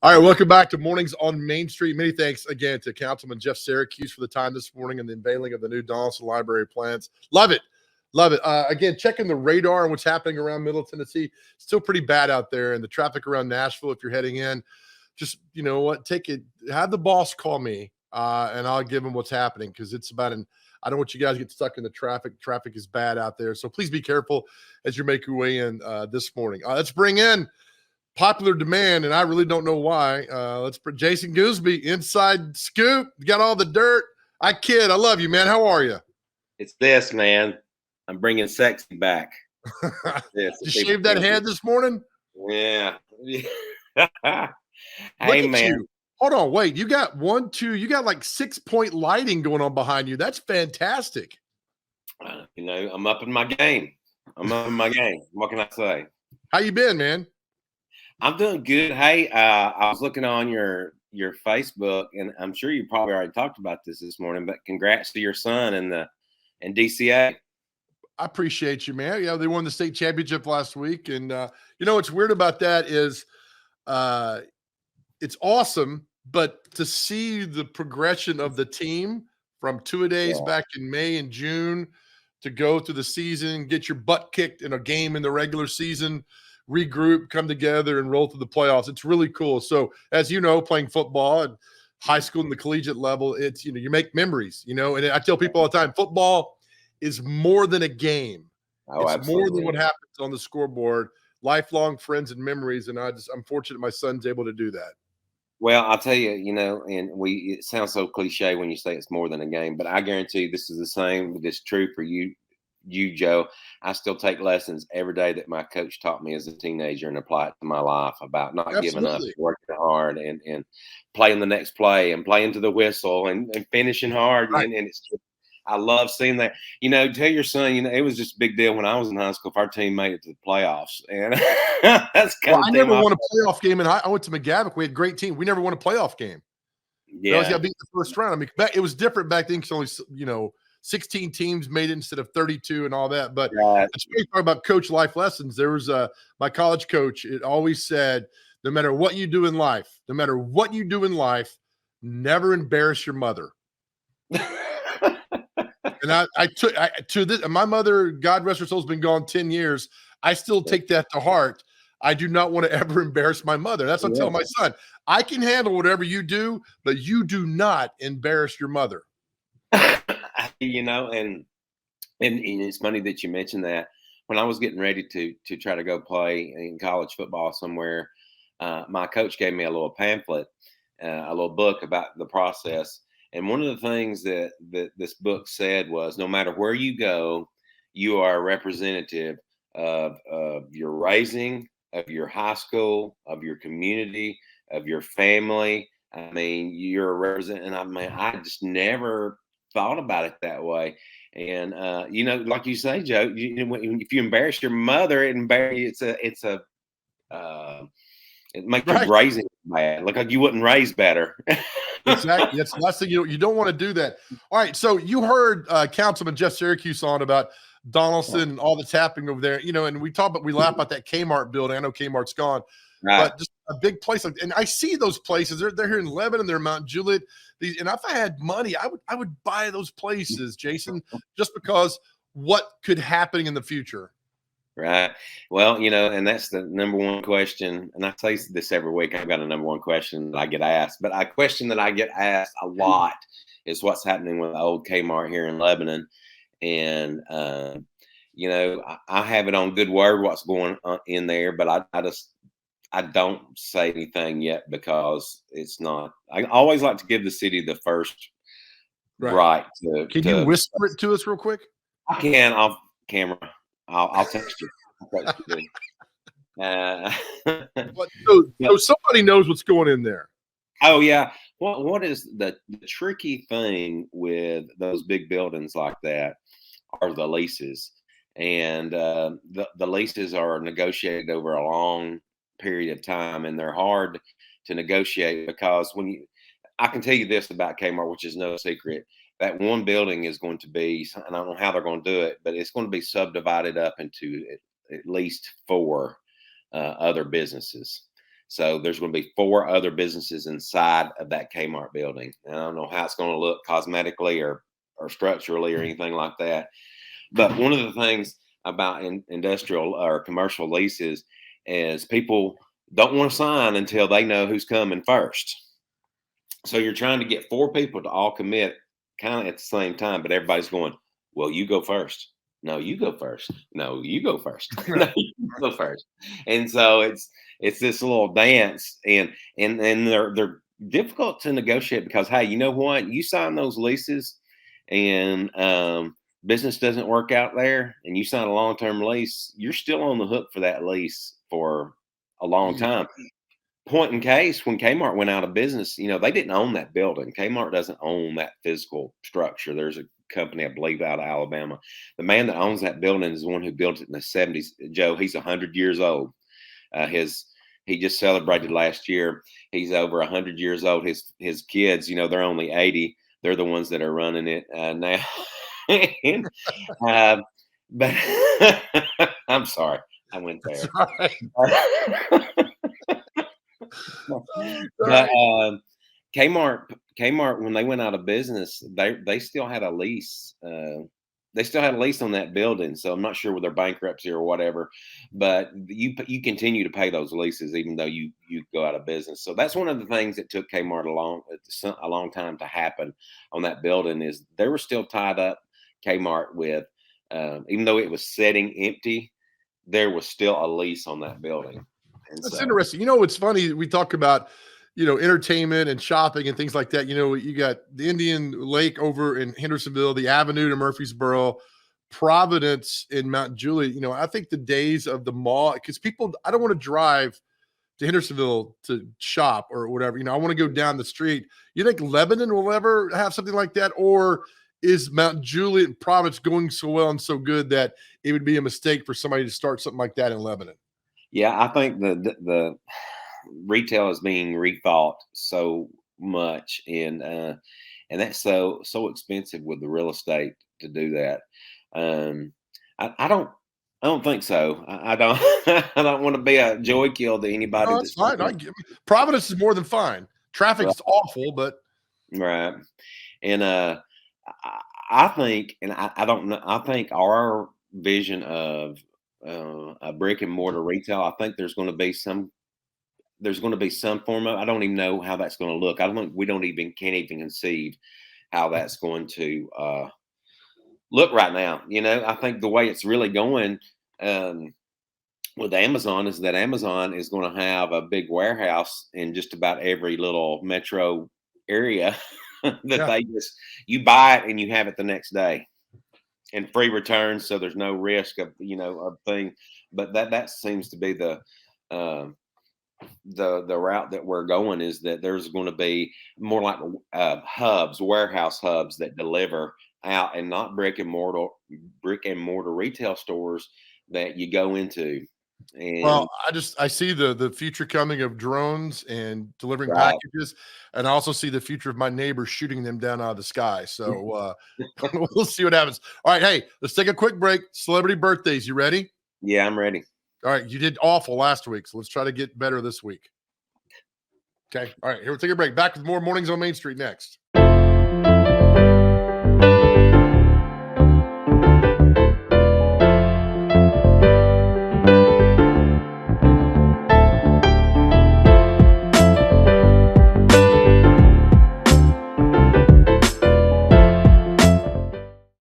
All right, welcome back to Mornings on Main Street. Many thanks again to Councilman Jeff Syracuse for the time this morning and the unveiling of the new Donaldson Library plans. Love it. Love it. Again, checking the radar and what's happening around Middle Tennessee. Still pretty bad out there. And the traffic around Nashville, if you're heading in, just, you know what, take it, have the boss call me and I'll give him what's happening because it's about I don't want you guys to get stuck in the traffic. Traffic is bad out there. So please be careful as you make your way in this morning. Let's bring in popular demand, and I really don't know why. Let's put Jason Gooseby, Inside Scoop. You got all the dirt. I kid. I love you, man. How are you? It's this, man. I'm bringing sexy back. Did you shave that head this morning? Yeah. Look Hey, at man. you. Hold on. Wait. You got you got like 6-point lighting going on behind you. That's fantastic. I'm up in my game. What can I say? How you been, man? I'm doing good. Hey, I was looking on your Facebook, and I'm sure you probably already talked about this morning, but congrats to your son and DCA. I appreciate you, man. Yeah, they won the state championship last week. And what's weird about that is it's awesome, but to see the progression of the team from two-a-days back in May and June to go through the season, get your butt kicked in a game in the regular season, regroup, come together, and roll through the playoffs. It's really cool. So, as you know, playing football at high school and the collegiate level, it's, you make memories, and I tell people all the time, football is more than a game. Oh, it's absolutely. more than what happens on the scoreboard. Lifelong friends and memories, and I'm fortunate my son's able to do that. Well, I'll tell you, and it sounds so cliche when you say it's more than a game, but I guarantee you this is the same. It's true for you, Joe. I still take lessons every day that my coach taught me as a teenager and apply it to my life about not giving up, working hard, and playing the next play and playing to the whistle and finishing hard. Right. And it's just, I love seeing that. Tell your son, it was just a big deal when I was in high school if our team made it to the playoffs. And that's kind of I never won a playoff game. And I went to McGavock. We had a great team. We never won a playoff game. Yeah. We always got beat in the first round. I mean, it was different back then because only, 16 teams made it instead of 32 and all that. But it's great to talk about coach life lessons. There was my college coach. It always said, no matter what you do in life, never embarrass your mother. And I took to this. My mother, God rest her soul, has been gone 10 years. I still take that to heart. I do not want to ever embarrass my mother. That's what I tell my son. I can handle whatever you do, but you do not embarrass your mother. And it's funny that you mentioned that. When I was getting ready to try to go play in college football somewhere, my coach gave me a little pamphlet, a little book about the process. And one of the things that this book said was, no matter where you go, you are a representative of your raising, of your high school, of your community, of your family. I mean, you're a representative. And I just never thought about it that way. And like you say, Joe, if you embarrass your mother, it makes your raising bad. Like you wouldn't raise better. Exactly. That's the last thing you don't want to do that. All right. So you heard Councilman Jeff Syracuse on about Donaldson and all that's happening over there. And we laugh about that Kmart building. I know Kmart's gone, but just a big place. And I see those places. They're here in Lebanon. They're in Mount Juliet. And if I had money, I would buy those places, Jason, just because what could happen in the future. Right. Well, and that's the number one question. And I say this every week. I've got a number one question that I get asked, but a question that I get asked a lot is what's happening with the old Kmart here in Lebanon. And, I have it on good word what's going on in there, but I don't say anything yet because it's not. I always like to give the city the first right to. Can you whisper it to us real quick? I can off camera. I'll text you. So somebody knows what's going in there. Oh yeah. What is the tricky thing with those big buildings like that are the leases, and the leases are negotiated over a long period of time, and they're hard to negotiate because I can tell you this about Kmart, which is no secret. That one building is going to be, and I don't know how they're going to do it, but it's going to be subdivided up into at least 4 other businesses. So there's going to be 4 other businesses inside of that Kmart building. And I don't know how it's going to look cosmetically or structurally or anything like that. But one of the things about industrial or commercial leases is people don't want to sign until they know who's coming first. So you're trying to get 4 people to all commit kind of at the same time, but everybody's going, well, you go first. No, you go first. No, you go first. No, you go first. And so it's this little dance, and they're difficult to negotiate because, hey, you know what? You sign those leases and business doesn't work out there and you sign a long-term lease, you're still on the hook for that lease for a long time. Point in case, when Kmart went out of business, you know, they didn't own that building. Kmart doesn't own that physical structure. There's a company, I believe, out of Alabama. The man that owns that building is the one who built it in the 70s. Joe, he's 100 years old. He just celebrated last year. He's over 100 years old. His kids, you know, they're only 80. They're the ones that are running it now. But I'm sorry, I went there. But Kmart, when they went out of business, they still had a lease. They still had a lease on that building, so I'm not sure whether bankruptcy or whatever. But you continue to pay those leases even though you go out of business. So that's one of the things that took Kmart a long time to happen on that building, is they were still tied up. Kmart with even though it was sitting empty, there was still a lease on that building. And that's interesting. You know, it's funny. We talk about, you know, entertainment and shopping and things like that. You know, you got the Indian Lake over in Hendersonville, the Avenue to Murfreesboro, Providence in Mount Juliet. You know, I think the days of the mall, because people, I don't want to drive to Hendersonville to shop or whatever. You know, I want to go down the street. You think Lebanon will ever have something like that? Or is Mount Juliet and Providence going so well and so good that it would be a mistake for somebody to start something like that in Lebanon? Yeah, I think the retail is being rethought so much, and that's so expensive with the real estate to do that. I don't think so. I don't I don't want to be a joy kill to anybody. No, that's fine. Providence is more than fine. Traffic is awful, but right. And I think, and I don't know, I think our vision of a brick and mortar retail, I think there's going to be some form of, I don't even know how that's going to look. I don't think can't even conceive how that's going to look right now. You know, I think the way it's really going with Amazon is that Amazon is going to have a big warehouse in just about every little metro area that you buy it and you have it the next day, and free returns, so there's no risk of, you know, of thing. But that seems to be the route that we're going, is that there's going to be more like warehouse hubs that deliver out, and not brick and mortar retail stores that you go into. And well, I see the future coming of drones and delivering packages, and I also see the future of my neighbors shooting them down out of the sky. So we'll see what happens. All right, hey, let's take a quick break. Celebrity birthdays, you ready? Yeah, I'm ready. All right, you did awful last week, so let's try to get better this week. Okay, all right, here we'll take a break. Back with more Mornings on Main Street next.